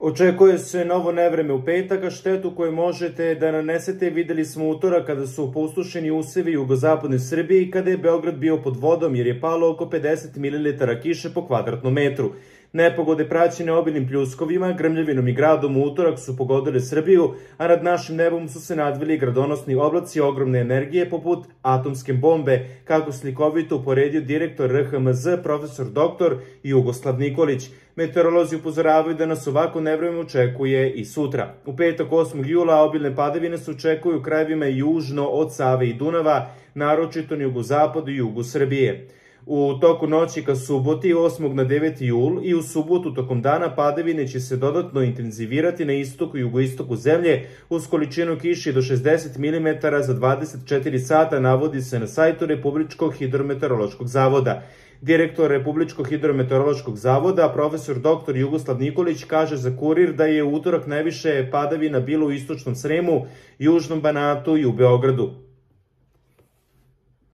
Očekuje se novo nevreme u petak, a štetu koju možete da nanesete videli smo utorak kada su opustošeni usevi u jugozapadnoj Srbiji i kada je Beograd bio pod vodom jer je palo oko 50 ml kiše po kvadratnom metru. Nepogode praćene obilnim pljuskovima, grmljavinom i gradom u utorak su pogodile Srbiju, a nad našim nebom su se nadvili gradonosni oblaci ogromne energije poput atomske bombe, kako slikovito uporedio direktor RHMZ profesor dr. Jugoslav Nikolić. Meteorolozi upozoravaju da nas ovako nevreme očekuje i sutra. U petak 8. jula obilne padavine se očekuju u krajevima južno od Save i Dunava, naročito na jugozapadu i jugu Srbije. U toku noći ka suboti 8. na 9. jul i u subotu tokom dana padavine će se dodatno intenzivirati na istoku i jugoistoku zemlje uz količinu kiše do 60 mm za 24 sata, navodi se na sajtu Republičkog hidrometeorološkog zavoda. Direktor Republičkog hidrometeorološkog zavoda, profesor dr. Jugoslav Nikolić, kaže za Kurir da je u utorak najviše padavina bilo u istočnom Sremu, južnom Banatu i u Beogradu.